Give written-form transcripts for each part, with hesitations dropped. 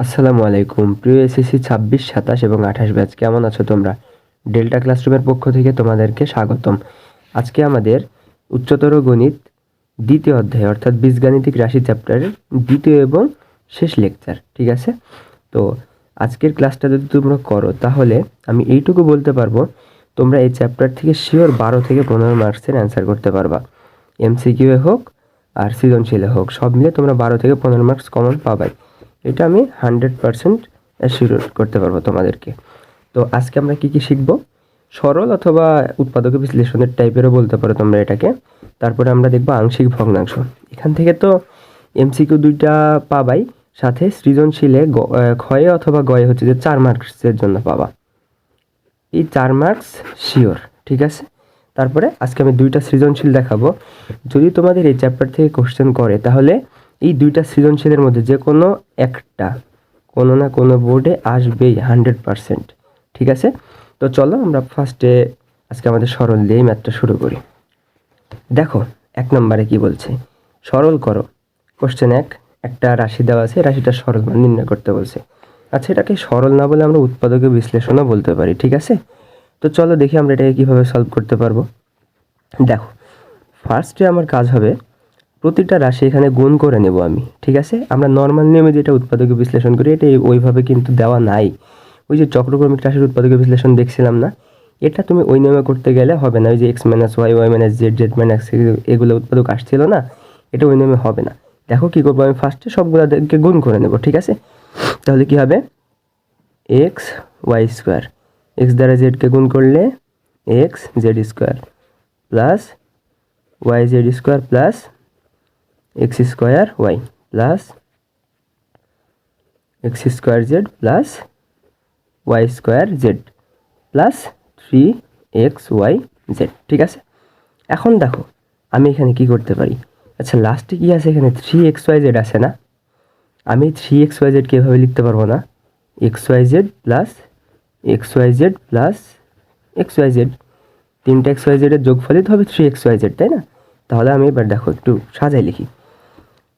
আসসালামু আলাইকুম প্রিয় এসএসসি 26, 27 এবং 28 ব্যাচ, কেমন আছো তোমরা? ডেল্টা ক্লাসরুমের পক্ষ থেকে তোমাদেরকে স্বাগতম। আজকে আমাদের উচ্চতর গণিত দ্বিতীয় অধ্যায় অর্থাৎ বীজগাণিতিক রাশি চ্যাপ্টারের দ্বিতীয় এবং শেষ লেকচার, ঠিক আছে? তো আজকের ক্লাসটা যদি তোমরা করো তাহলে আমি এইটুকু বলতে পারবো, তোমরা এই চ্যাপ্টার থেকে শিওর 12 থেকে 15 মার্কসের অ্যান্সার করতে পারবা। এমসিকিউ এ হোক আর সৃজনশীলে হোক, সব মিলে তোমরা 12 থেকে 15 মার্কস কমন পাবাই। এটা আমি 100% অ্যাসিওর করতে পারবো তোমাদেরকে। তো আজকে আমরা কি কি শিখবো? সরল অথবা উৎপাদক বিশ্লেষণের টাইপেরও বলতে পারো তোমরা এটাকে। তারপরে আমরা দেখবো আংশিক ভগ্নাংশ। এখান থেকে তো এমসিকিউ 2টা পাবাই, সাথে সৃজনশীলে ক্ষয়ে অথবা গয়ে হচ্ছে যে 4 মার্কসের জন্য পাবা। এই 4 মার্কস শিওর, ঠিক আছে? তারপরে আজকে আমি 2টা সৃজনশীল দেখাবো। যদি তোমাদের এই চ্যাপ্টার থেকে কোশ্চেন করে তাহলে এই 2টা সৃজনশীলের মধ্যে যে কোনো একটা কোনো না কোনো বোর্ডে আসবেই 100%, ঠিক আছে? তো চলো আমরা ফার্স্টে আজকে আমাদের সরল দিয়ে ম্যাথটা শুরু করি। দেখো 1 নম্বরে কি বলছে, সরল করো। কোশ্চেন 1, একটা রাশি দেওয়া আছে, রাশিটা সরল মান নির্ণয় করতে বলছে। আচ্ছা, এটাকে সরল না বলে আমরা উৎপাদকের বিশ্লেষণও বলতে পারি, ঠিক আছে? তো চলো দেখি আমরা এটাকে কীভাবে সলভ করতে পারবো। দেখো, ফার্স্টে আমার কাজ হবে প্রতিটা রাশি এখানে গুণ করে নেব আমি, ঠিক আছে? আমরা নর্মাল নিয়মে যেটা উৎপাদকে বিশ্লেষণ করি এটা ওইভাবে কিন্তু দেওয়া নাই। ওই যে চক্রক্রমিক রাশির উৎপাদকে বিশ্লেষণ দেখছিলাম না, এটা তুমি ওই নিয়মে করতে গেলে হবে না। ওই যে x minus y, y minus z, z minus এগুলো উৎপাদক আসছিল না, এটা ওই নিয়মে হবে না। দেখো কী করবো, আমি ফার্স্টে সবগুলোকে গুণ করে নেব, ঠিক আছে? তাহলে কি হবে, এক্স ওয়াই স্কোয়ার, এক্স দ্বারা জেডকে গুণ করলে x z square plus y z square plus x square y plus x square z plus y square z plus 3xy z, ঠিক আছে? এখন দেখো আমি এখানে কি করতে পারি। আচ্ছা, লাস্টে কি আছে, এখানে 3xy জেড আছে না? আমি 3xy জেডকে এভাবে লিখতে পারবো না, xy Z plus xy Z plus xy Z, 3টা xy জেডের যোগফলই তো হবে 3xy জেড, তাই না? তাহলে আমি এবার দেখো একটু সাজাই লিখি।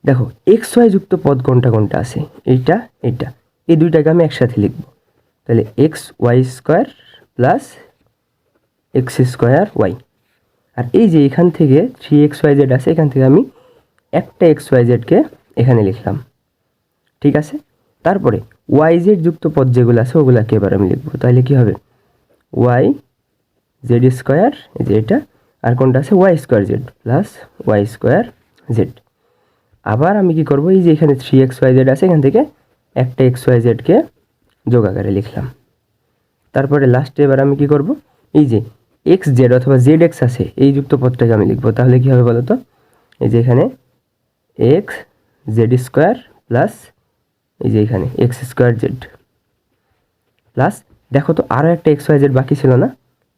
দেখো এক্স ওয়াই যুক্ত পদ কোনটা কোনটা আছে, এইটা এইটা, এই দুইটাকে আমি একসাথে লিখব। তাহলে x y square plus x square y, আর এই যে এখান থেকে 3xy জেড আছে, এখান থেকে আমি একটা xy জেডকে এখানে লিখলাম, ঠিক আছে? তারপরে ওয়াই জেড যুক্ত পদ যেগুলো আছে ওগুলোকে এবার আমি লিখবো। তাহলে কি হবে, ওয়াই জেড স্কোয়ার, এই যে এটা, আর কোনটা আছে y square z plus y square z. আবার আমি কি করব, এই যে এখানে 3xy জেড আছে, এখান থেকে একটা xy জেডকে যোগ আকারে লিখলাম। তারপরে লাস্টে এবার আমি কি করব, এই যে এক্স জেড অথবা জেড এক্স আছে এই যুক্ত পদটাকে আমি লিখবো। তাহলে কি হবে বলো তো, এই যে এখানে এক্স জেড স্কোয়ার প্লাস এই যে এখানে এক্স স্কোয়ার জেড প্লাস, দেখো তো আরও একটা xy জেড বাকি ছিল না?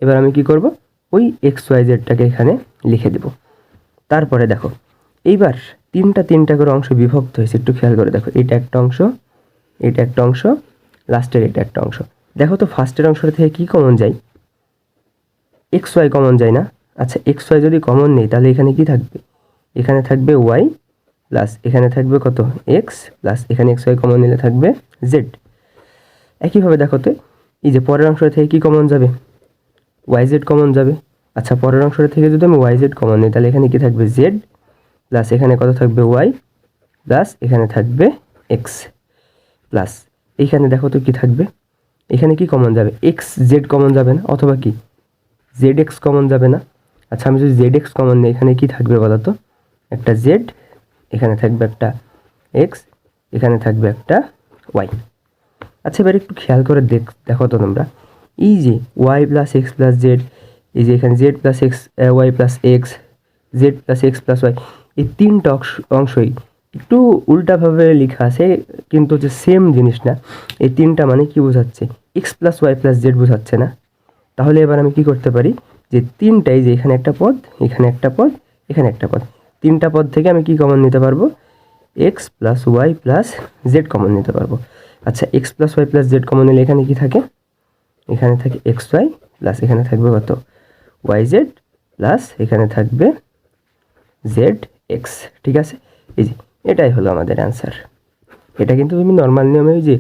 এবার আমি কি করব, ওই xy জেডটাকে এখানে লিখে দেব। তারপরে দেখো এইবার তিনটা করে অংশ বিভক্ত হয়েছে, একটু খেয়াল করে দেখো, এটা একটা অংশ, এটা একটা অংশ, লাস্টের এটা একটা অংশ। দেখো তো ফার্স্টের অংশটা থেকে কি কমন যায়, এক্স ওয়াই কমন যায় না? আচ্ছা, এক্স ওয়াই যদি কমন নেই তাহলে এখানে কি থাকবে, এখানে থাকবে ওয়াই প্লাস এখানে থাকবে কত এক্স প্লাস এখানে এক্স ওয়াই কমন নিলে থাকবে জেড। একইভাবে দেখো তো এই যে পরের অংশটা থেকে কি কমন যাবে, ওয়াই জেড কমন যাবে। আচ্ছা, পরের অংশটা থেকে যদি আমি ওয়াই জেড কমন নিই তাহলে এখানে কি থাকবে জেড প্লাস এখানে কত থাকবে ওয়াই প্লাস এখানে থাকবে এক্স প্লাস এইখানে দেখো তো কি থাকবে, এখানে কি কমন যাবে, এক্স জেড কমন যাবে না, অথবা কি জেড এক্স কমন যাবে না? আচ্ছা, আমি যদি জেড এক্স কমন নিই এখানে কি থাকবে বলো তো, একটা জেড, এখানে থাকবে একটা এক্স, এখানে থাকবে একটা ওয়াই। আচ্ছা, এবার একটু খেয়াল করে দেখো তো তোমরা, এই যে y plus x plus z, এই যে এখানে z plus x y plus x, z plus x plus y, এই তিনটা অংশই একটু উল্টাভাবে লেখা আছে, কিন্তু হচ্ছে সেম জিনিস না। এই তিনটা মানে কি বোঝাচ্ছে, x plus y plus z বোঝাচ্ছে না? তাহলে এবার আমি কি করতে পারি, যে তিনটাই, যে এখানে একটা পদ, এখানে একটা পদ, এখানে একটা পদ, তিনটা পদ থেকে আমি কি কমন নিতে পারবো, x plus y plus z common নিতে পারবো। আচ্ছা, x plus y plus z common নিলে এখানে কি থাকে, এখানে থাকে এক্স ওয়াই প্লাস এখানে থাকবে কত ওয়াই জেড প্লাস এখানে থাকবে জেড এক্স, ঠিক আছে? এই যে এটাই হলো আমাদের অ্যান্সার। এটা কিন্তু তুমি নর্মাল নিয়মে ওই যে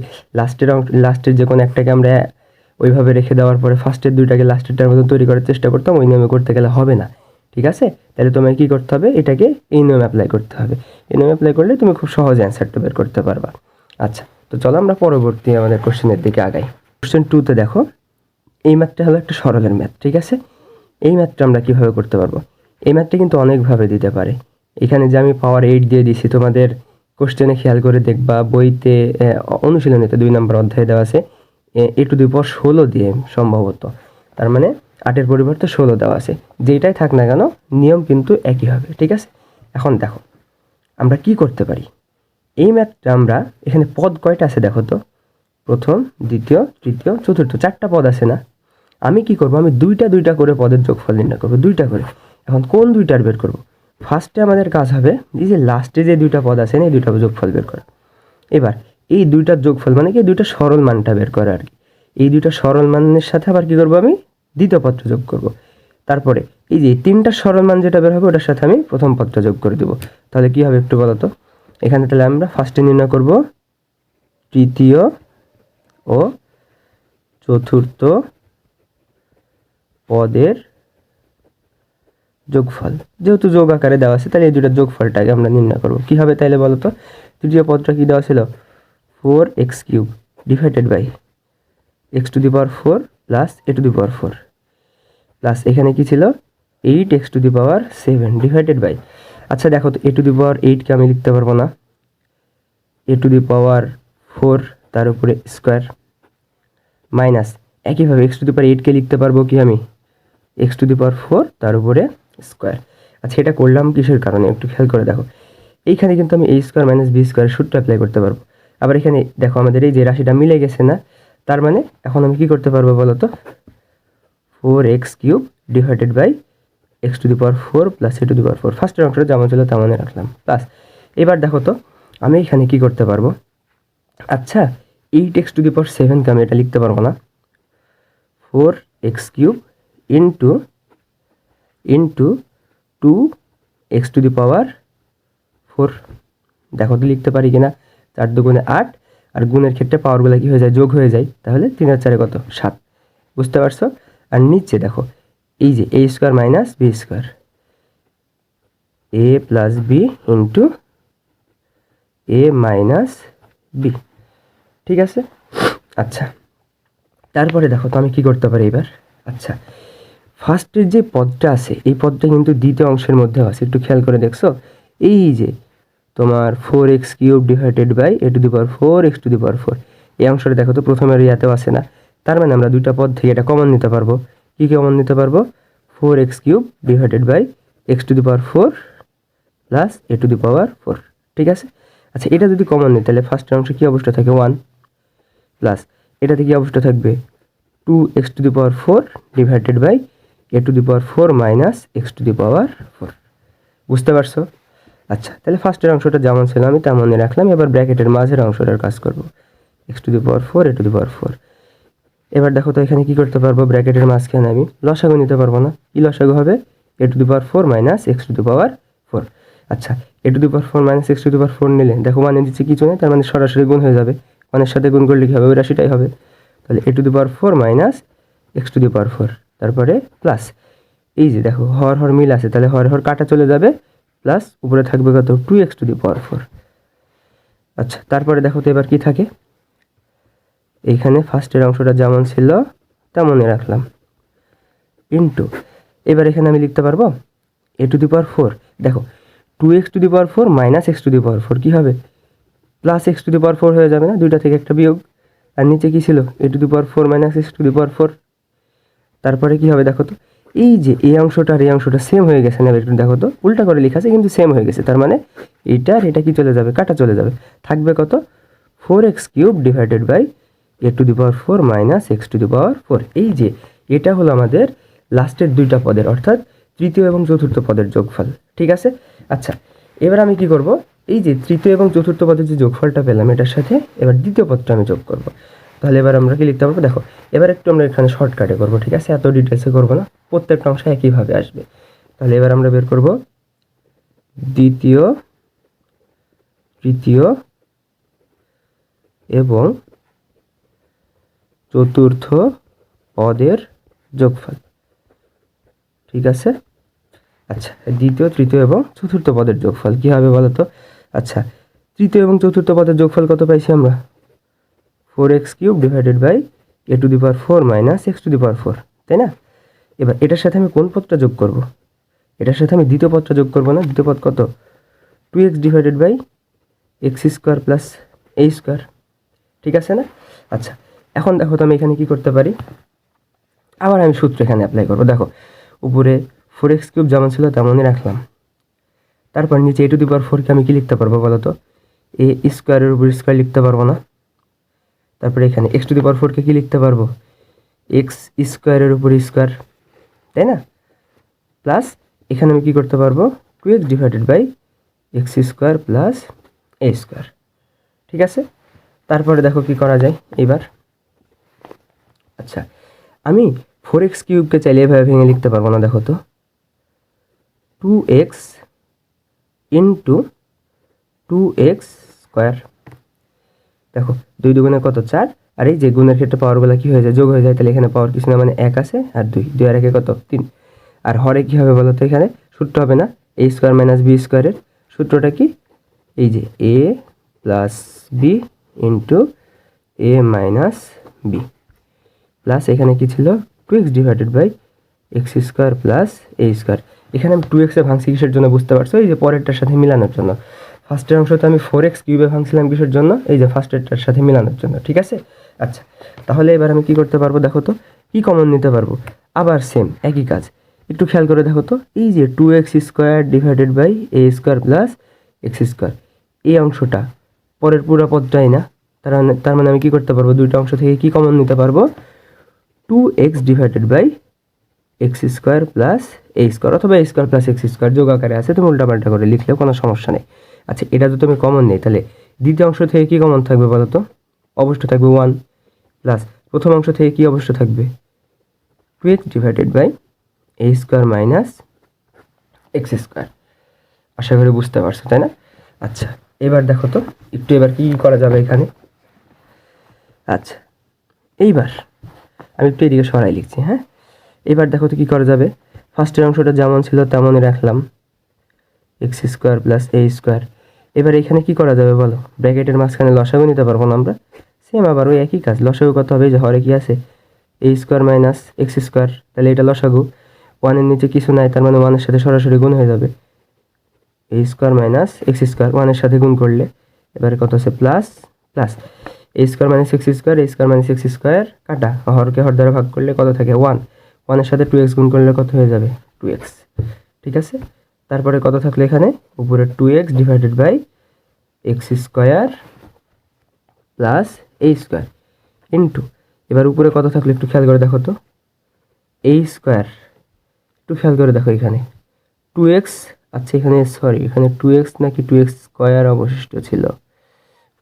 লাস্টের যে কোনো একটাকে আমরা ওইভাবে রেখে দেওয়ার পরে ফার্স্টের দুইটাকে লাস্টেরটার মতো তৈরি করার চেষ্টা করতাম, ওই নিয়মে করতে গেলে হবে না। ঠিক আছে, তাহলে তোমায় কী করতে হবে, এটাকে এই নিয়মে অ্যাপ্লাই করতে হবে। এই নিয়মে অ্যাপ্লাই করলে তুমি খুব সহজে অ্যান্সারটা বের করতে পারবা। আচ্ছা, তো চলো আমরা পরবর্তী আমাদের কোশ্চেনের দিকে আগাই। কোশ্চেন 2তে দেখো, এই ম্যাথটা হলো একটা সরলের ম্যাথ। ঠিক আছে, এই ম্যাথটা আমরা কীভাবে করতে পারবো? এই ম্যাথটা কিন্তু অনেকভাবে দিতে পারে। এখানে যে আমি পাওয়ার 8 দিয়ে দিছি, তোমাদের কোশ্চেনে খেয়াল করে দেখবা বইতে অনুশীলনীতে 2 নম্বর অধ্যায়ে দেওয়া আছে a⁴ দিয়ে সম্ভবত, তার মানে 8-এর পরিবর্তে 16 দেওয়া আছে। যেটাই থাক না কেন নিয়ম কিন্তু একই হবে। ঠিক আছে, এখন দেখো আমরা কি করতে পারি। এই ম্যাথটা আমরা এখানে পদ কয়টা আছে দেখো তো, প্রথম, দ্বিতীয়, তৃতীয়, চতুর্থ, 4টা পদ আছে না? আমি কি করব, আমি দুইটা করে পদের যোগফল নির্ণয় করবো, 2টা করে। এখন কোন 2টার বের করব? ফার্স্টে আমাদের কাজ হবে এই যে লাস্টে যে 2টা পদ আছে না, এই 2টা যোগফল বের করা। এবার এই 2টার যোগফল মানে কি 2টা সরল মানটা বের করা আর কি। এই 2টা সরল মানের সাথে আবার কি করব, আমি দ্বিতীয় পদটা যোগ করব। তারপরে এই যে 3টা সরল মান যেটা বের হবে ওটার সাথে আমি প্রথম পদটা যোগ করে দেবো। তাহলে কি হবে একটু বলো তো। এখানে তাহলে আমরা ফার্স্টে নির্ণয় করব তৃতীয় ও চতুর্থ পদের যোগফল। যেহেতু যোগ আকারে দেওয়া আছে তাহলে এই 2টার যোগফলটাকে আমরা নির্ণয় করব। কী হবে তাইলে বলো তো। তৃতীয় পদটা কি দেওয়া ছিল, 4x³ divided by x⁴ plus a⁴ plus এখানে কি ছিল 8x⁷ ডিভাইডেড বাই, আচ্ছা দেখো তো a⁴কে আমি লিখতে পারবো না, a⁴ তার উপরে স্কোয়ার মাইনাস একইভাবে x⁴কে লিখতে পারবো কি আমি x⁴ তার উপরে স্কোয়ার। আচ্ছা, এটা করলাম কিসের কারণে একটু খেয়াল করে দেখো। এইখানে কিন্তু আমি a² - b² সূত্র অ্যাপ্লাই করতে পারবো। আবার এখানে দেখো আমাদের এই যে রাশিটা মিলে গেছে না, তার মানে এখন আমি কি করতে পারবো বলো তো, 4x³ divided by x⁴ plus a⁴। ফার্স্টের অংশটা যেমন ছিল তেমনই রাখলাম প্লাস। এবার দেখো তো আমি এখানে কি করতে পারবো, আচ্ছা 8x⁷কে আমি এটা লিখতে পারবো না, 4x³ ইন্টু 2x⁴। দেখো তো লিখতে পারি কিনা, 4 দুগুণে 8, আর গুণের ক্ষেত্রে পাওয়ারগুলো কি হয়ে যায়, যোগ হয়ে যায়, তাহলে 3 আর 4 কত 7। বুঝতে পারছো? আর নিচে দেখো এই যে a² - b², a plus b into a minus b। ঠিক আছে, আচ্ছা তারপরে দেখো তো আমি কি করতে পারি এবার। আচ্ছা, ফার্স্টের যে পদটা আছে এই পদটা কিন্তু দ্বিতীয় অংশের মধ্যেও আছে, একটু খেয়াল করে দেখছো। এই যে তোমার 4x³ divided by a⁴ x⁴, এই অংশটা দেখো তো প্রথমের ইয়াতেও আছে না, তার মানে আমরা 2টা পদ থেকে এটা কমন নিতে পারবো। কি কমন নিতে পারবো, 4x³ divided by x⁴ plus a⁴। ঠিক আছে, আচ্ছা এটা যদি কমন নিই তাহলে ফার্স্টের অংশে কী অবস্থা থাকে 1 প্লাস এটাতে কী অবস্থা থাকবে 2x⁴ divided by a⁴ minus x⁴। বুঝতে পারছো? আচ্ছা, তাহলে ফার্স্টের অংশটা যেমন ছিল আমি তেমনই রাখলাম। এবার ব্র্যাকেটের মাঝের অংশটার কাজ করব, x⁴ a⁴। এবার দেখো তো এখানে কি করতে পারবো, ব্র্যাকেটের মাঝখানে আমি লসাগু নিতে পারবো না। কি লসাগু হবে, a⁴ মাইনাস x⁴। আচ্ছা, a⁴ মাইনাস x⁴ নিলে দেখো মানে দিচ্ছে কিছু নেই, তার মানে সরাসরি গুণ হয়ে যাবে। মানের সাথে গুণ করলে কী হবে, ওই রাশিটাই হবে। তাহলে a⁴ মাইনাস x⁴, তারপরে প্লাস এই যে দেখো হর মিল আছে, তাহলে হর কাটা চলে যাবে, প্লাস উপরে থাকবে কত 2x⁴। আচ্ছা, তারপরে দেখো তো এবার কি থাকে, এইখানে ফার্স্টের অংশটা যেমন ছিল তেমনই রাখলাম ইন্টু, এবার এখানে আমি লিখতে পারবো a⁴। দেখো 2x⁴ মাইনাস x⁴ কী হবে, প্লাস x⁴ হয়ে যাবে না, 2টা থেকে একটা বিয়োগ। আর নিচে কী ছিল a⁴ মাইনাস x⁴। তারপরে কি হবে দেখো তো, এই যে এই অংশটা আর এই অংশটা সেম হয়ে গেছে না, একটু দেখো তো উল্টা করে লেখা আছে কিন্তু সেম হয়ে গেছে, তার মানে এইটা আর এটা কি চলে যাবে, কাটা চলে যাবে। থাকবে কত 4x³ divided by a⁴ minus x⁴। এই যে এটা হলো আমাদের লাস্টের 2টা পদের অর্থাৎ তৃতীয় এবং চতুর্থ পদের যোগফল। ঠিক আছে, আচ্ছা এবার আমি কি করব, এই যে তৃতীয় এবং চতুর্থ পদের যে যোগফলটা পেলাম এটার সাথে এবার দ্বিতীয় পদটা আমি যোগ করব। তাহলে এবার আমরা কি লিখতে পারবো, দেখো এবার একটু আমরা এখানে শর্টকাটে করবো। ঠিক আছে, এত ডিটেলসে করবো না, প্রত্যেকটা অংশ একইভাবে আসবে। তাহলে এবার আমরা বের করব দ্বিতীয়, তৃতীয়, এবং চতুর্থ পদের যোগফল। ঠিক আছে, আচ্ছা দ্বিতীয়, তৃতীয় এবং চতুর্থ পদের যোগফল কী হবে বলো তো? আচ্ছা, তৃতীয় এবং চতুর্থ পদের যোগফল কত পাইছি আমরা? 4x³ divided by a⁴ minus x⁴, তাই না? এবার এটার সাথে আমি কোন পদটা যোগ করব? এটার সাথে আমি দ্বিতীয় পদটা যোগ করব না? দ্বিতীয় পদ কত? 2x divided by x² plus a², ঠিক আছে না? আচ্ছা, এখন দেখো তো আমি এখানে কি করতে পারি, আবার আমি সূত্র এখানে অ্যাপ্লাই করবো। দেখো উপরে 4x³ যেমন ছিল তেমনই রাখলাম, তারপর নিচে a⁴কে আমি কি লিখতে পারবো বলো তো? a² উপর স্কোয়ার লিখতে পারবো না? তারপরে এখানে x⁴কে কি লিখতে পারবো? x² উপর স্কোয়ার, তাই না? প্লাস এখানে আমি কি করতে পারবো? 2x divided by x² plus a², ঠিক আছে? তারপরে দেখো কি করা যায় এবার। আচ্ছা, আমি 4x³ চাইলে এভাবে ভেঙে লিখতে পারবো না? দেখো তো 2x ইন্টু 2x², দেখো 2 দুগুণে কত? 4, আর এই যে গুণের ক্ষেত্রে পাওয়ারগুলো কী হয়ে যায়? যোগ হয়ে যায়, তাহলে এখানে পাওয়ার কিছু না, মানে 1 আছে আর 2, 2 আর 1 কত? 3। আর হরে কী হবে বলো তো? এখানে সূত্র হবে না a² মাইনাস b², সূত্রটা কি? এই যে a plus b into a minus b, plus এখানে কি ছিল? 2x divided by x² plus a²। এখানে আমি 2x ভাঙছি কিসের জন্য বুঝতে পারছো? এই যে পরেরটার সাথে মিলানোর জন্য। ফার্স্টের অংশতে আমি 4x³ ভাঙছিলাম কিসের জন্য? এই যে ফার্স্টেরটার সাথে মিলানোর জন্য, ঠিক আছে? আচ্ছা, তাহলে এবার আমি কি করতে পারবো দেখো তো? কি কমন নিতে পারবো? আবার সেম একই কাজ, একটু খেয়াল করে দেখো তো। এই যে 2x² divided by a² plus x², এই অংশটা পরের পুরো পদটাই না, তার মানে আমি কি করতে পারবো? দুইটা অংশ থেকে কি কমন নিতে পারবো? 2x divided by x² plus a² অথবা a² প্লাস x² যোগ আকারে আছে, তুমি উল্টাপাল্টা করে লিখলেও কোনো সমস্যা নেই। আচ্ছা, এটা যদি আমি কমন নেই, তাহলে দ্বিতীয় অংশ থেকে কি কমন থাকবে বলো তো? অবশ্যই থাকবে 1, প্লাস প্রথম অংশ থেকে কি অবশ্যই থাকবে? 2x divided by a² minus x²। আশা করি বুঝতে পারছো, তাই না? আচ্ছা, এবার দেখো তো একটু, এবার কি করা যাবে এখানে। আচ্ছা, এইবার আমি একটু এদিকে সরাই লিখছি, হ্যাঁ? এবার দেখো তো কী করা যাবে। ফার্স্টের অংশটা যেমন ছিল তেমনই রাখলাম, x² প্লাস a²। এবার এখানে কি করা যাবে বলো? ব্র্যাকেটের মাঝখানে লসাগু নিতে পারবো না আমরা? সেম আবার ওই একই কাজ, লসাগু কত হবে? যে হরে কি আছে? a² মাইনাস x², তাহলে এটা লসাগু। 1-এর নিচে কিছু নাই, তার মানে 1-এর সাথে সরাসরি গুণ হয়ে যাবে। a² মাইনাস x², 1-এর সাথে গুণ করলে এবারে কত আছে? Plus plus a² minus x², a² minus x² কাটা, হরকে হর দ্বারা ভাগ করলে কত থাকে? 1। 1-এর সাথে 2x গুণ করলে কত হয়ে যাবে? 2x, ঠিক আছে? তারপরে কত থাকলো এখানে? উপরে 2x divided by x² plus a² into, এবার উপরে কত থাকলো একটু খেয়াল করে দেখো তো? a², একটু খেয়াল করে দেখো এখানে 2x, আচ্ছা এখানে সরি, এখানে 2x নাকি 2x² অবশিষ্ট ছিল,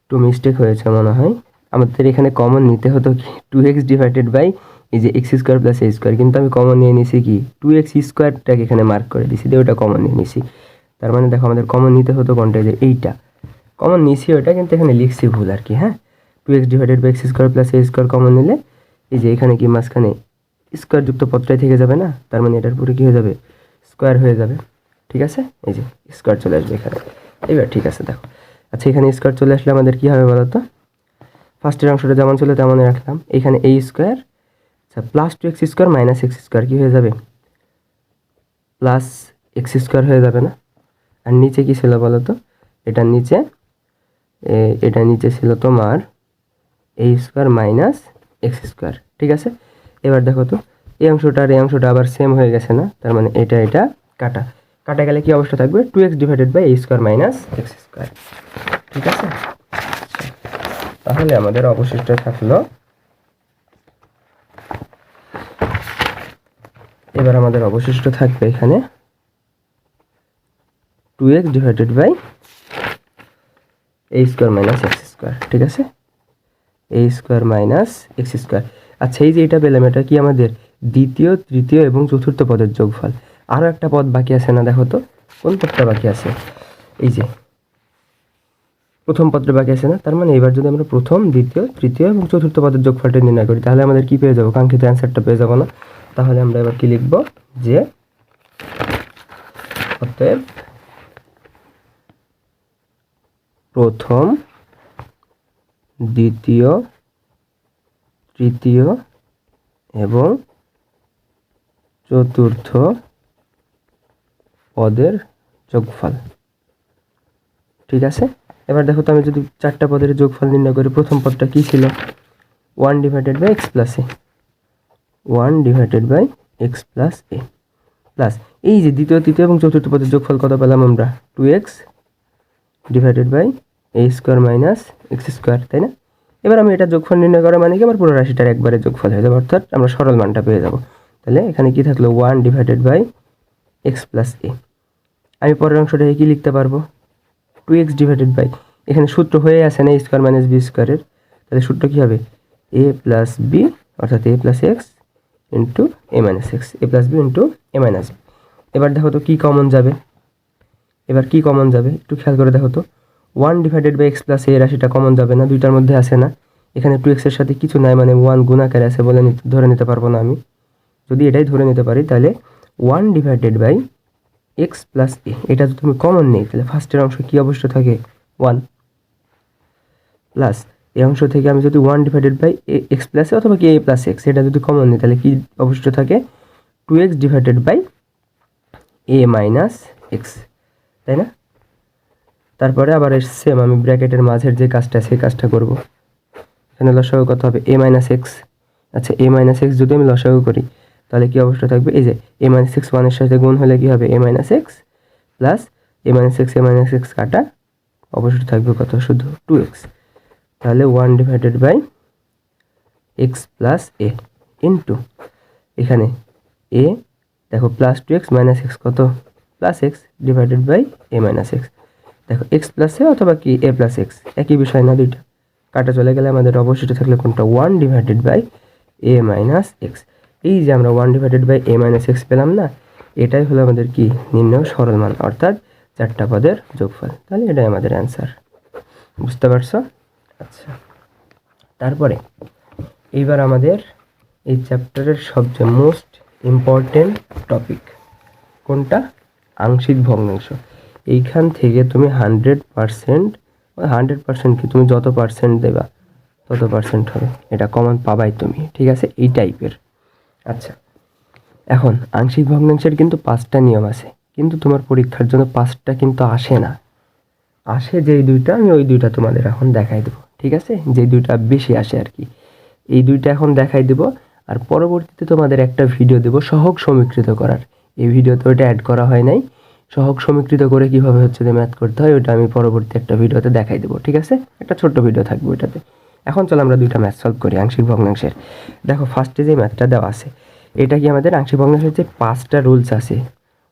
একটু মিস্টেক হয়েছে মনে হয়। আমাদের এখানে কমন নিতে হতো কি 2x ডিভাইডেড বাই এই যে x² প্লাস a², কিন্তু আমি কমন নিয়ে নিছি কি 2x²টাকে এখানে মার্ক করে দিছি, দিয়ে ওটা কমন নিয়ে নিছি। তার মানে দেখো আমাদের কমন নিতে হতো কোনটা? যে এইটা কমন নিছি, ওটা কিন্তু এখানে লিখছি ভুল আর কি, হ্যাঁ? 2x divided by x² plus a² common নিলে এই যে এখানে কি মাঝখানে স্কোয়ার যুক্ত পদটাই থেকে যাবে না? তার মানে এটার পুরো কী হয়ে যাবে? স্কোয়ার হয়ে যাবে, ঠিক আছে? এই যে স্কোয়ার চলে আসবে এখানে। এবার ঠিক আছে, দেখো আচ্ছা এখানে স্কোয়ার চলে আসলে আমাদের কী হবে বলো তো? ফার্স্টের অংশটা যেমন ছিল তেমনই রাখলাম, এখানে a², আচ্ছা প্লাস 2x² মাইনাস x² কী হয়ে যাবে? প্লাস x² হয়ে যাবে না? আর নিচে কী ছিল বলো তো? এটা নিচে ছিল তোমার a² মাইনাস x², ঠিক আছে? এবার দেখো তো এই অংশটা আর এই অংশটা আবার সেম হয়ে গেছে না? তার মানে এটা কাটা গেলে কি অবস্থা থাকবে? 2x divided by a² minus x², ঠিক আছে? তাহলে আমাদের অবশিষ্ট থাকলো, এবার আমাদের অবশিষ্ট থাকবে এখানে 2x divided by a² minus x², ঠিক আছে? a² minus x²। আচ্ছা এই যে এটা পেলাম, এটা কি আমাদের দ্বিতীয়, তৃতীয় এবং চতুর্থ পদের যোগফল। আরও একটা পদ বাকি আছে না? দেখো তো কোন পদটা বাকি আছে? এই যে প্রথম পদটা বাকি আছে না, তার মানে এবার যদি আমরা প্রথম, দ্বিতীয়, তৃতীয় এবং চতুর্থ পদের যোগফলটা নির্ণয় করি তাহলে আমাদের কি পেয়ে যাবো, কাঙ্ক্ষিত অ্যান্সারটা পেয়ে যাবো না। তাহলে আমরা এবার কি লিখব, যে অতএব প্রথম, দ্বিতীয়, তৃতীয় এবং চতুর্থ পদের যোগফল। ঠিক আছে, এবার দেখো তো আমি যদি 4টা পদের যোগফল নির্ণয় করি, প্রথম পদটা কি ছিল, 1 divided by x plus a, 1 divided by x plus a, plus এই যে দ্বিতীয়, তৃতীয় এবং চতুর্থ পদের যোগফল কত পেলাম আমরা, 2x divided by a square minus x square, তাই না। এবার আমি এটা যোগফল নির্ণয় করা মানে কি, আমার পুরো রাশিটার একবারে যোগফল হয়ে যাবে, অর্থাৎ আমরা সরল মানটা পেয়ে যাব। তাহলে এখানে কি থাকলো, 1 ডিভাইডেড বাই এক্স প্লাস এ। আমি পরের অংশটা কি লিখতে পারবো, 2x ডিভাইডেড বাই, এখানে সূত্র হয়ে আছে না, এ স্কোয়ার মাইনাস বি স্কোয়ারের, তাহলে সূত্র কী হবে, এ প্লাস বি অর্থাৎ এ প্লাস এক্স ইন্টু এ মাইনাস এক্স, এ প্লাস বি ইন্টু এ মাইনাস বি। এবার দেখো তো কী কমন যাবে, এবার কি কমন যাবে একটু খেয়াল করে দেখো তো, 1 ডিভাইডেড বাই এক্স প্লাস এ রাশিটা কমন যাবে না, দুইটার মধ্যে আসে না, এখানে 2x এর সাথে কিছু নাই মানে 1 গুণাকারে আছে বলে ধরে নিতে পারবো না আমি। যদি এটাই ধরে নিতে পারি তাহলে 1 ডিভাইডেড বাই এক্স প্লাস এ, এটা যদি তুমি কমন নেই তাহলে ফার্স্টের অংশ কি অবশ্য থাকে 1, প্লাস এই অংশ থেকে আমি যদি 1 divided by x plus a অথবা কি এ প্লাস এক্স এটা যদি কমন নিই তাহলে কি অবশিষ্ট থাকে 2x divided by a minus x, তাই না। তারপরে আবার সেম আমি ব্র্যাকেটের মাঝের যে কাজটা সেই কাজটা করব, এখানে লসাগু কত হবে এ মাইনাস এক্স। আচ্ছা এ মাইনাস এক্স যদি আমি লসাগু করি তাহলে কি অবস্থা থাকবে, এই যে এ মাইনাস এক্স 1 এর সাথে গুণ হলে কি হবে a minus x plus a minus x কাটা অবশিষ্ট থাকবে কত, শুধু 2x। তাহলে 1 divided by x plus a into এখানে এ দেখো প্লাস 2x মাইনাস এক্স কত plus x divided by a minus x, দেখো এক্স প্লাস এ অথবা কি এ প্লাস এক্স একই বিষয় না, দুইটা কাটা চলে গেলে আমাদের অবশিষ্ট থাকলে কোনটা 1 divided by a minus x. এই যে আমরা 1 divided by a minus x পেলাম না, এটাই হলো আমাদের কি নির্ণয় সরল মান অর্থাৎ 4টা পদের যোগফল। তাহলে এটাই আমাদের অ্যান্সার, বুঝতে পারছো। আচ্ছা তারপরে এইবার আমাদের এই চ্যাপ্টারের সবচেয়ে মোস্ট ইম্পর্টেন্ট টপিক কোনটা, আংশিক ভগ্নাংশ। এইখান থেকে তুমি 100% কি তুমি যত পার্সেন্ট দেবা তত পার্সেন্ট হবে, এটা কমন পাবাই তুমি, ঠিক আছে, এই টাইপের। আচ্ছা এখন আংশিক ভগ্নাংশের কিন্তু 5টা নিয়ম আছে, কিন্তু তোমার পরীক্ষার জন্য 5টা কিন্তু আসে না, আসে যেই দুইটা আমি ওই দুইটা তোমাদের এখন দেখাই দেবো, ঠিক আছে, যেই দুইটা বেশি আসে আর কি, এই দুইটা এখন দেখাই দেবো। আর পরবর্তীতে তোমাদের একটা ভিডিও দেবো সহগ সমীকৃত করার, এই ভিডিওতে ওইটা অ্যাড করা হয় নাই, সহগ সমীকৃত করে কিভাবে হচ্ছে যে ম্যাথ করতে হয় ওইটা আমি পরবর্তী একটা ভিডিওতে দেখাই দেবো, ঠিক আছে, একটা ছোট্ট ভিডিও থাকবে ওইটাতে। এখন চলো আমরা দুইটা ম্যাথ সলভ করি আংশিক ভগ্নাংশের। দেখো ফার্স্টে যে ম্যাথটা দেওয়া আছে এটা কি আমাদের আংশিক ভগ্নাংশের যে 5টা রুলস আছে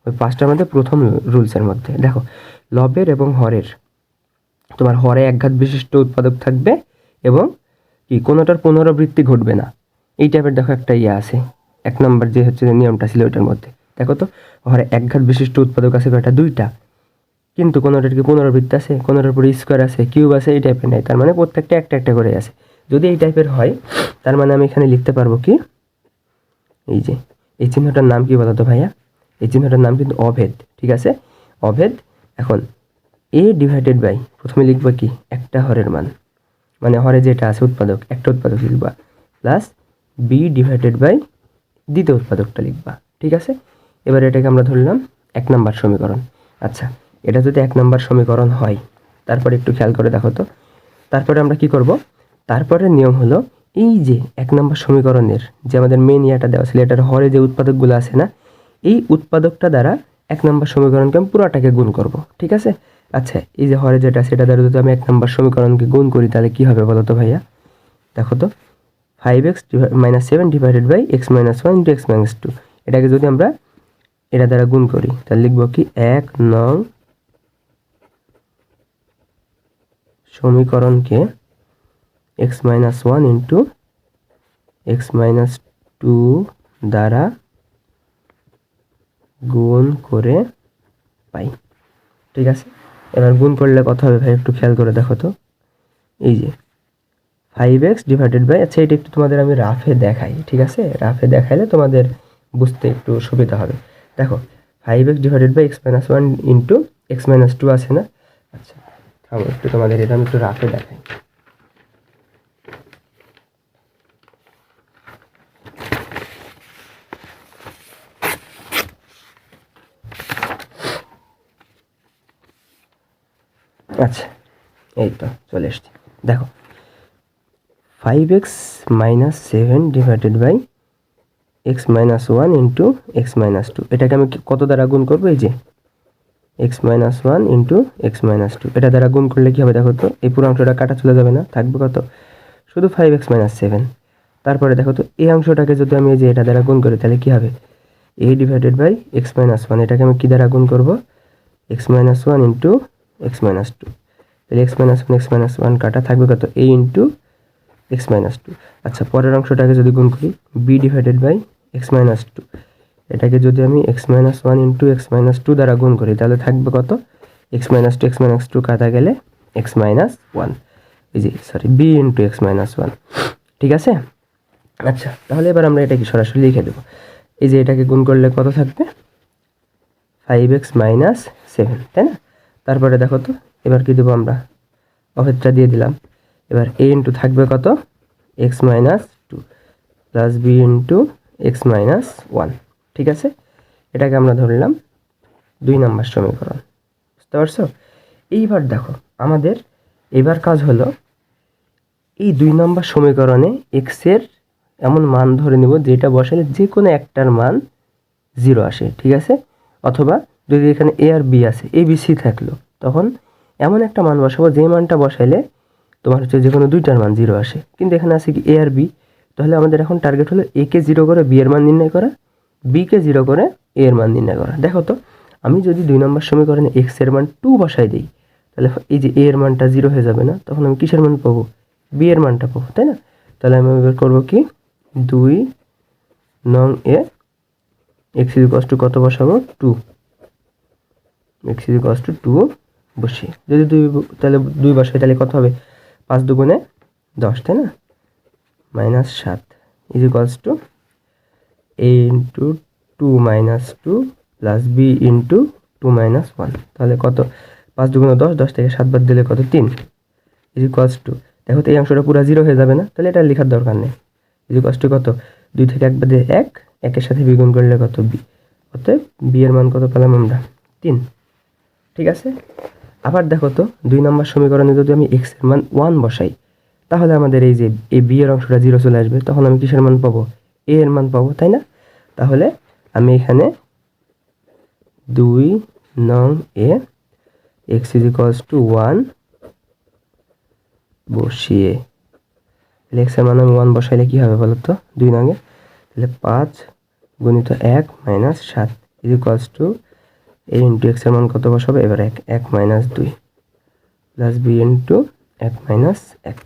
ওই 5টার মধ্যে প্রথম রুলসের মধ্যে দেখো লবের এবং হরের, তোমার হরে একঘাত বিশিষ্ট উৎপাদক থাকবে এবং কি কোনোটার পুনরাবৃত্তি ঘটবে না, এই টাইপের দেখো একটা ইয়ে আছে, 1 নম্বর যে হচ্ছে যে নিয়মটা ছিল ওইটার মধ্যে দেখো তো হরে একঘাত বিশিষ্ট উৎপাদক আছে কয়টা, 2টা, কিন্তু কোনোটার কি পুনরাবৃত্তি আছে, কোনোটার উপরে স্কোয়ার আছে, কিউব আছে, এই টাইপের নাই, তার মানে প্রত্যেকটা একটা একটা করে আছে। যদি এই টাইপের হয় তার মানে আমি এখানে লিখতে পারবো কি, এই যে এই চিহ্নটার নাম কি বলতো ভাইয়া, এই চিহ্নটার নাম কিন্তু অভেদ, ঠিক আছে, অভেদ। এখন এ ডিভাইডেড বাই প্রথমে লিখবা কি একটা হরের মান, মানে হরে যেটা আছে উৎপাদক একটা উৎপাদক লিখবা, প্লাস বি ডিভাইডেড বাই দ্বিতীয় উৎপাদকটা লিখবা, ঠিক আছে। এবার এটাকে আমরা ধরলাম 1 নম্বর সমীকরণ। আচ্ছা এটা যদি 1 নম্বর সমীকরণ হয় তারপরে একটু খেয়াল করে দেখো তো, তারপরে আমরা কি করব, তারপরে নিয়ম হলো এই যে 1 নম্বর সমীকরণের যে আমাদের মেন ইয়াটা দেওয়া ছিল এটার হরে যে উৎপাদকগুলো আছে না, এই উৎপাদকটা দ্বারা 1 নম্বর সমীকরণকে আমি পুরোটাকে গুণ করব, ঠিক আছে। আচ্ছা এই যে হরে যেটা সেটা দ্বারা যদি আমি 1 নম্বর সমীকরণকে গুণ করি তাহলে কি হবে বলো তো ভাইয়া, দেখো তো 5x - 7 divided by x - 1 into x - 2, এটাকে যদি আমরা এটা দ্বারা গুণ করি তাহলে লিখবো কি 1 নং সমীকরণকে x - 1 ইন্টু x - 2 দ্বারা গুণ করে পাই, ঠিক আছে। এবার গুণ করলে কত হবে ভাই একটু খেয়াল করে দেখো তো। এই যে 5x ডিভাইডেড বাই, আচ্ছা এটা একটু তোমাদের আমি রাফে দেখাই, ঠিক আছে? রাফে দেখাইলে তোমাদের বুঝতে একটু সুবিধা হবে। দেখো 5x divided by x-1 into x-2 আছে না? আচ্ছা থামো একটু, তোমাদের এটা আমি একটু রাফে দেখাই। আচ্ছা এই তো চলে এসছি। দেখো 5x minus 7 divided by x-1 into x-2, এটাকে আমি কত দ্বারা গুণ করবো? এই যে x-1 ইন্টু x-2, এটা দ্বারা গুণ করলে কী হবে দেখো তো, এই পুরো অংশটা কাটা চলে যাবে না, থাকবে কত? শুধু 5x মাইনাস 7। তারপরে দেখো তো এই অংশটাকে যদি আমি এই যে এটা দ্বারা গুণ করি তাহলে কী হবে? a ডিভাইডেড বাই x-1, এটাকে আমি কী দ্বারা গুণ করবো? x-1 ইন্টু x-2, তাহলে x-1 কাটা থাকবে কত? a into x-2। আচ্ছা পরের অংশটাকে যদি গুণ করি b ডিভাইডেড বাই x-2, এটাকে যদি আমি x-1 ইন্টু x-2 দ্বারা গুণ করি তাহলে থাকবে কত? x-2 কাটা গেলে x-1, এই যে সরি b ইন্টু x-1, ঠিক আছে? আচ্ছা তাহলে এবার আমরা এটাকে সরাসরি লিখে দেবো। এই যে এটাকে গুণ করলে কত থাকবে? 5x মাইনাস 7, তাই না? তারপরে দেখো তো এবার কি দেবো আমরা? অভেদটা দিয়ে দিলাম। এবার a ইন্টু থাকবে কত? x-2 plus b into x-1, ঠিক আছে? এটাকে আমরা ধরলাম 2 নম্বর সমীকরণ, বুঝতে পারছো? এইবার দেখো আমাদের এবার কাজ হলো এই 2 নম্বর সমীকরণে x এর এমন মান ধরে নেব যেটা বসালে যে কোনো একটার মান 0 আসে, ঠিক আছে? অথবা যদি এখানে a আর b আছে, a b c থাকলো, তখন এমন একটা মান বসাবো যে মানটা বসাইলে তোমার হচ্ছে যে কোনো দুইটার মান 0 আসে। কিন্তু এখানে আছে কি a আর b, তাহলে আমাদের এখন টার্গেট হলো a কে 0 করে b এর মান নির্ণয় করা, b কে 0 করে a এর মান নির্ণয় করা। দেখো তো আমি যদি 2 নম্বর সমীকরণে x এর মান 2 বসাই দিই তাহলে এই যে a এর মানটা 0 হয়ে যাবে না? তখন আমি কিসের মান পাবো? b এর মানটা পাবো, তাই না? তাহলে আমি বের করবো কি 2 নং এ x ইকুয়ালস টু কত বসাবো? 2, x ইকুয়ালস টু 2 বসি। যদি 2 তাহলে 2 বসাই তাহলে কত হবে? 5 দুগুণে 10, তাই না? Minus 7 is equals to a into 2 minus 2 plus b into 2 minus 1, তাহলে কত? 5 দুগুণে 10, 10 থেকে 7 বাদ দিলে কত? 3 ইজ ইকুয়ালস টু, দেখো তো এই অংশটা পুরো 0 হয়ে যাবে না? তাহলে এটা লেখার দরকার নেই। ইজ ইকুয়ালস টু কত? 2 থেকে 1 বাদে 1, 1 সাথে বিগুণ করলে কত? b, অতএব b এর মান কত পেলাম আমরা? 3, ঠিক আছে? আবার দেখো তো 2 নম্বর সমীকরণে যদি আমি x এর মান 1 বসাই তাহলে আমাদের এই যে এই b এর অংশটা 0 চলে আসবে, তখন আমি কিসের মান পাবো? a এর মান পাবো, তাই না? তাহলে আমি এখানে 2 নং এ x ইজ ইকুয়ালস টু 1 বসিয়ে, তাহলে x এর মান আমি 1 বসাইলে কি হবে বলো তো 2 নং এ? তাহলে 5 গুণিত 1 minus 7 is equals to a into x এর মান কত বসাবো? এবার 1 minus 2 plus b into 1 minus 1,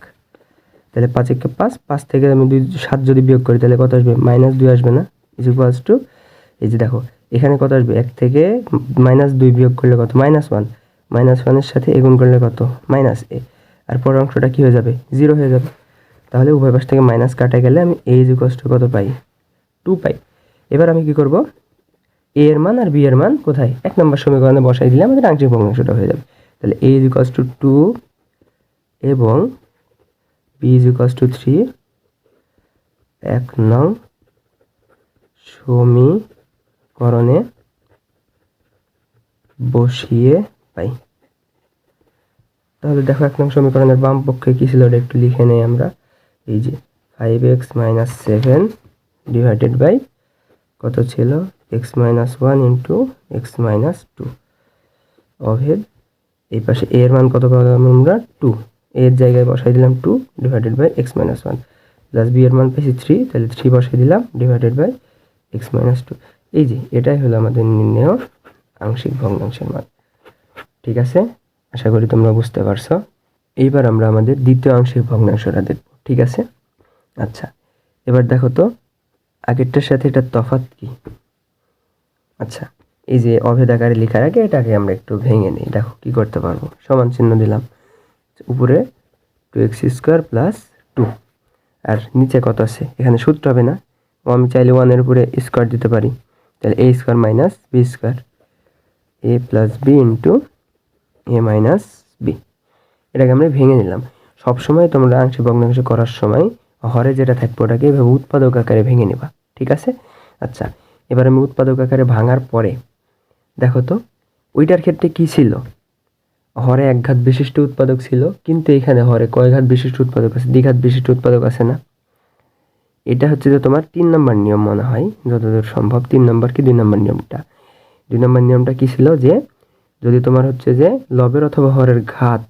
তাহলে 5 একে 5, 5 থেকে আমি 7 যদি বিয়োগ করি তাহলে কত আসবে? মাইনাস 2 আসবে না? ইজ ইকুয়ালস টু এই যে দেখো এখানে কত আসবে? 1 থেকে মাইনাস 2 বিয়োগ করলে কত? মাইনাস 1, মাইনাস 1 এর সাথে এ গুণ করলে কত? মাইনাস a, আর পরের অংশটা কি হয়ে যাবে? 0 হয়ে যাবে। তাহলে উভয় পাশ থেকে মাইনাস কাটা গেলে আমি a ইজ ইকুয়ালস টু কত পাই? 2 পাই। এবার আমি কি করব? a এর মান আর b এর মান কোথায়? 1 নম্বর সমীকরণে বসাই দিলে আমাদের আংশিক ভগ্নাংশটা হয়ে যাবে। তাহলে a ইজ ইকুয়ালস টু 2 এবং b ইজ ইকুয়ালস টু 3 1 নং সমীকরণে বসিয়ে পাই। তাহলে দেখো 1 নং সমীকরণের বাম পক্ষে কি ছিল এটা একটু লিখে নেই আমরা। এই যে 5x মাইনাস 7 ডিভাইডেড বাই কত ছিল? x-1 ইন্টু x-2 অভেদ এই পাশে a এর মান কত পেলাম আমরা? 2, a এর জায়গায় বসাই দিলাম 2 divided by x-1 plus b এর মান পেয়েছি 3, তাহলে 3 বসাই দিলাম ডিভাইডেড বাই x-2। এই যে এটাই হলো আমাদের নির্ণেয় আংশিক ভগ্নাংশের মান, ঠিক আছে? আশা করি তোমরা বুঝতে পারছো। এইবার আমরা আমাদের দ্বিতীয় আংশিক ভগ্নাংশটা দেখব, ঠিক আছে? আচ্ছা এবার দেখো তো আগেরটার সাথে এটার তফাৎ কি? আচ্ছা এই যে অভেদ আকারে লেখার আগে এটাকে আমরা একটু ভেঙে নিই। দেখো কি করতে পারবো, সমান চিহ্ন দিলাম, উপরে 2x² প্লাস 2, আর নিচে কত আছে, এখানে সূত্র হবে না, আমি চাইলে 1-এর উপরে স্কোয়ার দিতে পারি, তাহলে a² minus b², a plus b into a minus b. এটাকে আমরা ভেঙে নিলাম। সবসময় তোমরা আংশিক ভগ্নাংশ করার সময় হরে যেটা থাকবে ওটাকে এভাবে উৎপাদক আকারে ভেঙে নেবা, ঠিক আছে? আচ্ছা, এবার আমি উৎপাদক আকারে ভাঙার পরে দেখো তো ওইটার ক্ষেত্রে কি ছিল, হরে এক ঘাত বিশিষ্ট উৎপাদক ছিল, কিন্তু এখানে হরে কয় ঘাত বিশিষ্ট উৎপাদক আছে, দ্বিঘাত বিশিষ্ট উৎপাদক আছে না। এটা হচ্ছে যে তোমার 3 নম্বর নিয়ম মনে হয়, যতদূর সম্ভব 3 নম্বর কি 2 নম্বর নিয়মটা। 2 নম্বর নিয়মটা কি ছিল, যে যদি তোমার হচ্ছে যে লবের অথবা হরের ঘাত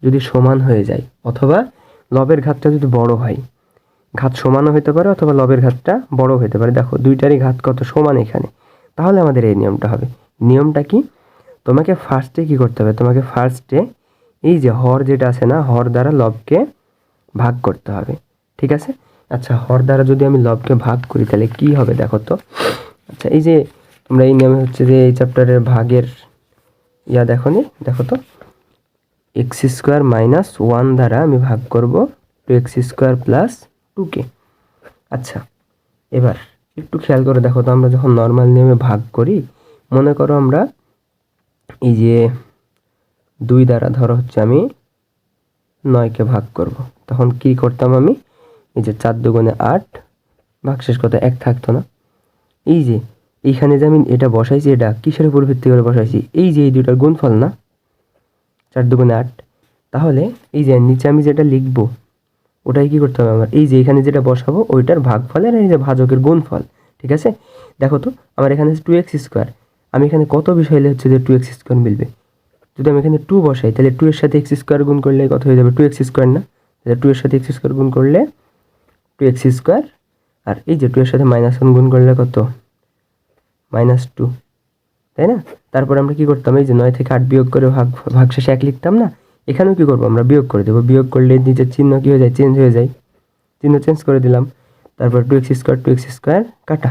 যদি সমান হয়ে যায়, অথবা লবের ঘাতটা যদি বড় হয়, ঘাত সমানও হতে পারে অথবা লবের ঘাতটা বড় হতে পারে, দেখো দুইটারই ঘাত কত সমান এখানে, তাহলে আমাদের এই নিয়মটা হবে। নিয়মটা কি, তোমাকে ফার্স্টে কি করতে হবে, তোমাকে ফার্স্টে এই যে হর যেটা আছে না, হর দ্বারা লবকে ভাগ করতে হবে, ঠিক আছে? আচ্ছা, হর দ্বারা যদি আমি লবকে ভাগ করি তাহলে কি হবে দেখো তো। আচ্ছা, এই যে তোমরা এই নিয়মে হচ্ছে যে এই চ্যাপ্টারের ভাগের দেখো নি, দেখো তো x² মাইনাস 1 দ্বারা আমি ভাগ করব 2x² প্লাস 2কে। আচ্ছা, এবার একটু খেয়াল করে দেখো তো, আমরা যখন নর্মাল নিয়মে ভাগ করি, মনে করো আমরা এই যে 2 দ্বারা ধরো হচ্ছে আমি 9কে ভাগ করব, তখন কি করতাম আমি, এই যে 4 দুগুণে 8, ভাগশেষ কত 1 থাকতো না। এই যে এইখানে যে আমি এটা বসাইছি, এটা কিসের উপর ভিত্তি করে বসাইছি, এই যে এই দুইটার গুণফল না, 4 দুগুণে 8। তাহলে এই যে নিচে আমি যেটা লিখবো ওটাই কি করতে হবে আমার, এই যে এখানে যেটা বসাবো ওইটার ভাগফলের এই যে ভাজকের গুণফল, ঠিক আছে? দেখো তো আমার এখানে 2x², আমি এখানে কত বিষয় হচ্ছে যে 2x² মিলবে, যদি আমি এখানে 2 বসাই তাহলে 2 এর সাথে x² গুণ করলে কত হয়ে যাবে, 2x² না, তাহলে 2 এর সাথে x² গুণ করলে 2x², আর এই যে 2 এর সাথে -1 গুণ করলে কত, -2, তাই না? তারপর আমরা কি করতাম, এই যে 9 থেকে 8 বিয়োগ করে ভাগশেষে 1 লিখতাম না, এখানেও কি করবো আমরা, বিয়োগ করে দেবো। বিয়োগ করলে নিচের চিহ্ন কি হয়ে যায়, চেঞ্জ হয়ে যায়, চিহ্ন চেঞ্জ করে দিলাম। তারপর 2x² কাটা,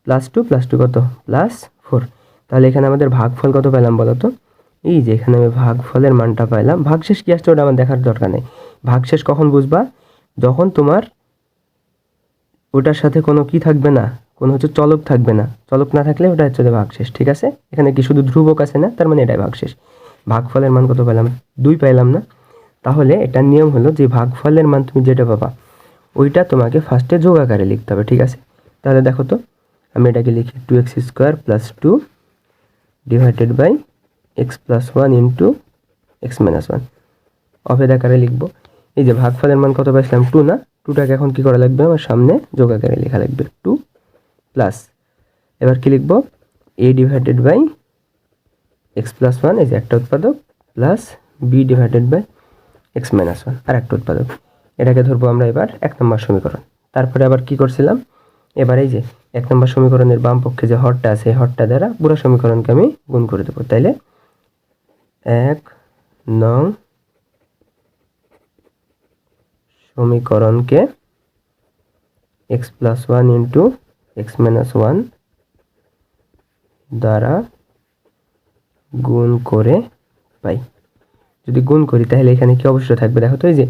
+2 +2 কত, +4। তাহলে এখানে আমাদের ভাগফল কত পেলাম বলো তো, এই যে এখানে আমি ভাগফলের মানটা পাইলাম। ভাগশেষ কি আসছে ওটা আমার দেখার দরকার নেই। ভাগশেষ কখন বুঝবা, যখন তোমার ওটার সাথে কোনো কি থাকবে না, কোনো হচ্ছে চলক থাকবে না, চলক না থাকলে ওটা হচ্ছে ভাগশেষ, ঠিক আছে? এখানে কি শুধু ধ্রুবক আছে না, তার মানে এটাই ভাগশেষ। ভাগফলের মান কত পেলাম, 2 পাইলাম না। তাহলে এটার নিয়ম হলো যে ভাগফলের মান তুমি যেটা পাবা ওইটা তোমাকে ফার্স্টে যোগ আকারে লিখতে হবে, ঠিক আছে? তাহলে দেখো তো আমি এটাকে লিখি 2x² plus 2 divided by x plus 1 into x minus 1, অভেদ আকারে লিখবো। এই যে ভাগফলের মান কত পাইছিলাম, 2 না, 2টাকে এখন কি করা লাগবে, আমার সামনে যোগ আকারে লেখা লাগবে 2 প্লাস, এবার কি লিখবো, a divided by x plus 1, এই যে একটা উৎপাদক, plus b divided by x minus 1 আর একটা উৎপাদক। এটাকে ধরবো আমরা এবার 1 নম্বর সমীকরণ। তারপরে আবার কি করছিলাম, এবার এই যে 1 নম্বর সমীকরণের বাম পক্ষে যে হরটা আছে এই হরটা দ্বারা পুরো সমীকরণকে আমি গুণ করে দেবো। তাইলে 1 নং সমীকরণকে x plus 1 into x minus 1 দ্বারা গুণ করে পাই। যদি গুণ করি তাহলে এখানে কি অবশ্যই থাকবে, দেখো তো এই যে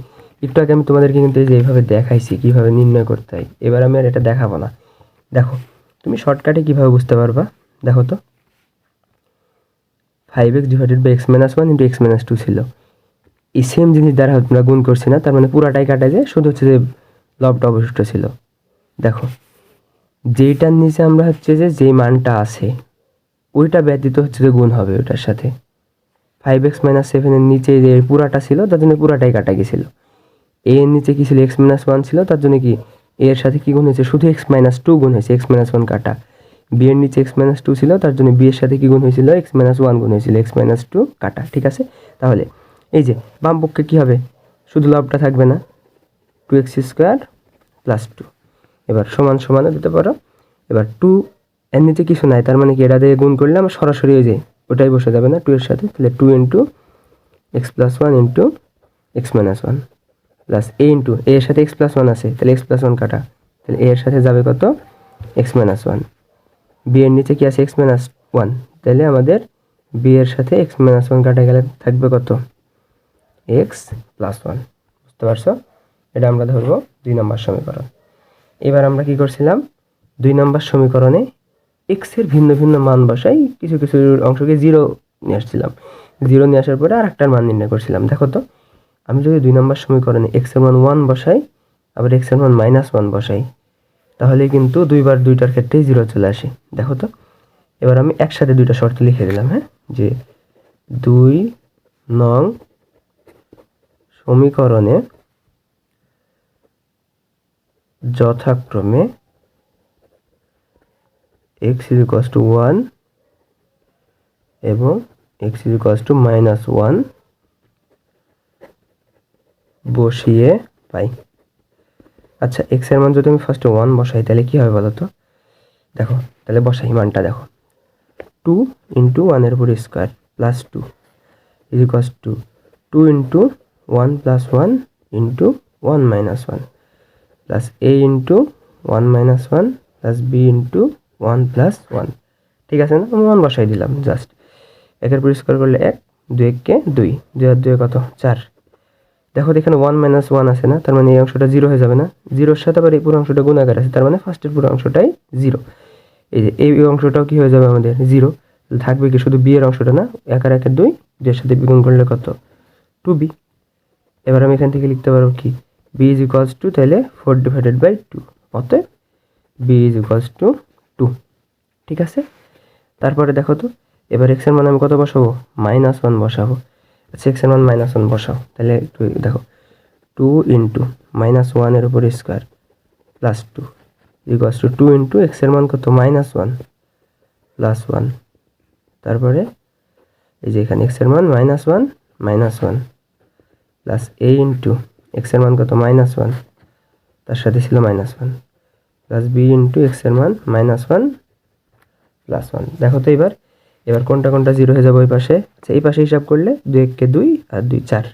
একটু আগে আমি তোমাদেরকে কিন্তু এই যে এইভাবে দেখাইছি কিভাবে নির্ণয় করতে হয়, এবার আমি আর এটা দেখাবো না। দেখো তুমি শর্টকাটে কিভাবে বুঝতে পারবা, দেখো তো 5x divided by x minus 1 into x minus 2 ছিল, এই সেম জিনিস দ্বারা আমরা গুণ করছি না, তার মানে পুরাটাই কাটা যায়, শুধু হচ্ছে যে লবটা অবশিষ্ট ছিল। দেখো যেইটার নিচে আমরা হচ্ছে যে যেই মানটা আছে ওইটা ব্যতীত হচ্ছে যে গুণ হবে ওইটার সাথে। 5x মাইনাস 7 এর নিচে যে পুরাটা ছিল তার জন্য পুরাটাই কাটা গেছিল। a এর নিচে কি ছিল, x মাইনাস 1 ছিল, তার জন্য কি a এর সাথে কি গুণ হয়েছে, শুধু x মাইনাস 2 গুণ হয়েছে, x মাইনাস 1 কাটা। b এর নিচে x মাইনাস 2 ছিল, তার জন্য b এর সাথে কি গুণ হয়েছিল, x মাইনাস 1 গুণ হয়েছিল, x মাইনাস 2 কাটা, ঠিক আছে? তাহলে এই যে বাম পক্ষে কি হবে, শুধু লবটা থাকবে না, 2x² প্লাস 2, এবার সমান সমানও দিতে পারো। এবার 2 এর নিচে কিছু নাই, তার মানে কি এটা দিয়ে গুণ করলে আমার সরাসরি হয়ে যায়, ওটাই বসে যাবে না 2 এর সাথে, তাহলে 2 into x plus 1 into x minus 1 plus a into a এর সাথে x প্লাস 1 আছে, তাহলে x প্লাস 1 কাটা, তাহলে a এর সাথে যাবে কত, x মাইনাস 1। b এর নিচে কি আছে, x মাইনাস 1, তাহলে আমাদের বি এর সাথে x মাইনাস 1 কাটা গেলে থাকবে কত, x প্লাস 1। বুঝতে পারছো? এটা আমরা ধরবো 2 নম্বর সমীকরণ। এবার আমরা কি করছিলাম, 2 নম্বর সমীকরণে x এর ভিন্ন ভিন্ন মান বসাই কিছু কিছু অংশকে 0 নিয়ে আসছিলাম। 0 নিয়ে আসার পরে আরেকটার মান নির্ণয় করছিলাম। দেখো তো, আমি যদি 2 নম্বর সমীকরণে x এর মান 1 বসাই, আবার x এর মান -1 বসাই, তাহলে কিন্তু দুইবার দুইটার ক্ষেত্রেই 0 চলে আসে। দেখো তো, এবার আমি একসাথে দুইটা শর্ত লিখে দিলাম, হ্যাঁ, যে 2 নং সমীকরণে যথাক্রমে x = 1 এবং x = -1 বসিয়ে পাই। আচ্ছা, x এর মান যদি আমি ফার্স্টে 1 বসাই তাহলে কি হবে বলো তো? দেখো, তাহলে বসাই মানটা, দেখো 2 × 1 এর উপর square plus 2 = 2 × 1 + 1 × 1 - 1 plus a × 1 - 1 plus b × 1 + 1। ঠিক আছে না? আমি 1 বসাই দিলাম জাস্ট। 1 এর উপর স্কয়ার করলে 1, 2 × 1 = 2, 2 আর 2 কত, 4। দেখো এখানে 1 - 1 আছে না, তার মানে এই অংশটা 0 হয়ে যাবে না? 0 এর সাথে আবার এই পুরো অংশটা গুণাকার আছে, তার মানে ফার্স্টের পুরো অংশটাই 0। এই যে এই অংশটাও কি হয়ে যাবে আমাদের 0, থাকবে কি শুধু b এর অংশটা না, 1 আর 1 2, 2 এর সাথে গুণ করলে কত, 2b। এবার আমি এখান থেকে লিখতে পারবো কি, b = তাহলে 4/2, অতএব b = 2। ঠিক আছে? তারপরে দেখো তো, এবার x এর মান আমি কত বসাবো, -1 বসাবো। আচ্ছা, x এর মান -1 বসাও, তাহলে একটু দেখো 2 × -1 এর উপর স্কয়ার প্লাস 2 = 2 × x এর মান কত, -1 প্লাস 1। তারপরে এই যে এখানে x এর মান -1 -1 প্লাস a × x এর মান কত, -1, তার সাথে ছিল -1 প্লাস b × x এর মান -1 প্লাস 1। দেখো তো এবার কোনটা কোনটা 0 হয়ে যাবে ওই পাশে। আচ্ছা, এই পাশে হিসাব করলে 2 × 1 = 2 আর 2 = 4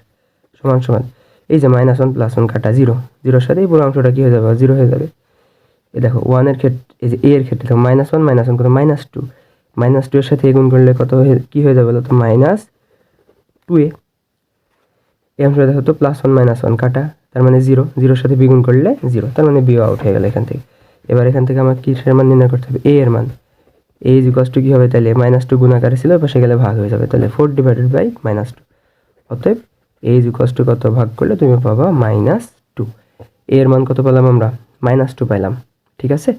সমান এই যে -1 প্লাস 1 কাটা 0, 0 এর সাথে এই পুরো অংশটা কি হয়ে যাবে, 0 হয়ে যাবে। এই দেখো 1 এর ক্ষেত্রে, এই যে a এর ক্ষেত্রে দেখো -1 -1 কত, -2, -2 এর সাথে গুণ করলে কত কি হয়ে যাবে বলো তো, -2a। এই অংশটা দেখো তো +1 - 1 কাটা, তার মানে 0, 0 এর সাথে b গুণ করলে 0, তার মানে b আউট হয়ে গেল এখান থেকে। এবার এখান থেকে আমার কিসের মান নির্ণয় করতে হবে, a এর মান। a = কি হবে, তাহলে -2 গুণাকারে ছিল, পাশে গেলে ভাগ হয়ে যাবে, তাহলে 4/2। অতএব a = কত ভাগ করলে তুমি পাবা -2। a এর মান কত পেলাম আমরা, -2 পাইলাম। ঠিক আছে?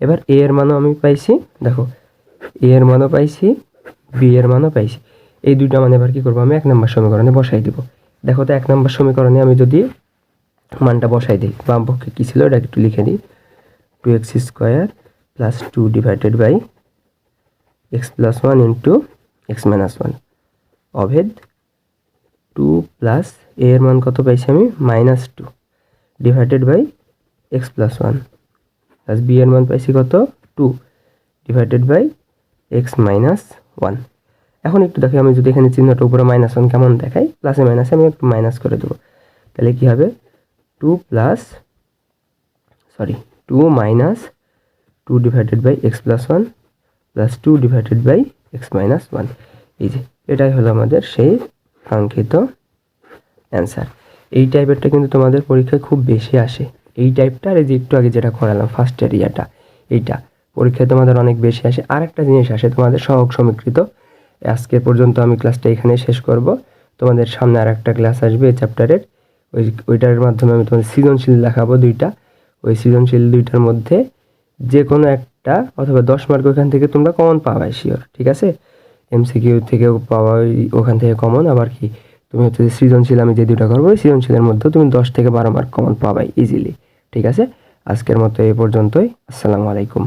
এবার a এর মানও আমি পাইছি, দেখো a এর মানও পাইছি, b এর মানও পাইছি। এই দুইটা মান এবার কি করবো, আমি 1 নম্বর সমীকরণে বসাই দিব। দেখো তো 1 নম্বর সমীকরণে আমি যদি মানটা বসাই দিই, বাম পক্ষে কি ছিল এটা একটু লিখে দিই, 2x² + 2/x + 1 × x - 1 অভেদ 2 প্লাস a এর মান কত পাইছি আমি, -2 / x + 1 প্লাস b এর মান পাইছি কত, 2 / x - 1। এখন একটু দেখো, আমি যদি এখানে চিহ্নটা উপরে -1 কেমন দেখাই, প্লাসে মাইনাসে আমি একটু মাইনাস করে দেবো, তাহলে কি হবে, 2 - 2 - 2/x + 1 প্লাস 2/x - 1। এই যে এটাই হলো আমাদের সেই কাঙ্ক্ষিত অ্যান্সার। এই টাইপেরটা কিন্তু তোমাদের পরীক্ষায় খুব বেশি আসে। এই টাইপটা আর এই যে একটু আগে যেটা করালাম ফার্স্ট এরিয়াটা, এইটা পরীক্ষায় তোমাদের অনেক বেশি আসে। আরেকটা জিনিস আসে তোমাদের সহগ সমীকৃত। আজকে পর্যন্ত আমি ক্লাসটা এখানে শেষ করব। তোমাদের সামনে আরেকটা ক্লাস আসবে এই চ্যাপ্টারের, ওইটার মাধ্যমে আমি তোমাদের সৃজনশীল দেখাবো 2টা। ওই সৃজনশীল 2টার মধ্যে যে কোনো একটা অথবা 10 মার্ক ওখান থেকে তোমরা কমন পাবাই শিওর। ঠিক আছে? এমসিকিউ থেকেও পাওয়া ওখান থেকে কমন, আবার কি তুমি হচ্ছে সৃজনশীল আমি যে 2টা করবো, সৃজনশীলের মধ্যেও তুমি 10 থেকে 12 মার্ক কমন পাবাই ইজিলি। ঠিক আছে? আজকের মতো এই পর্যন্তই। আসসালামু আলাইকুম।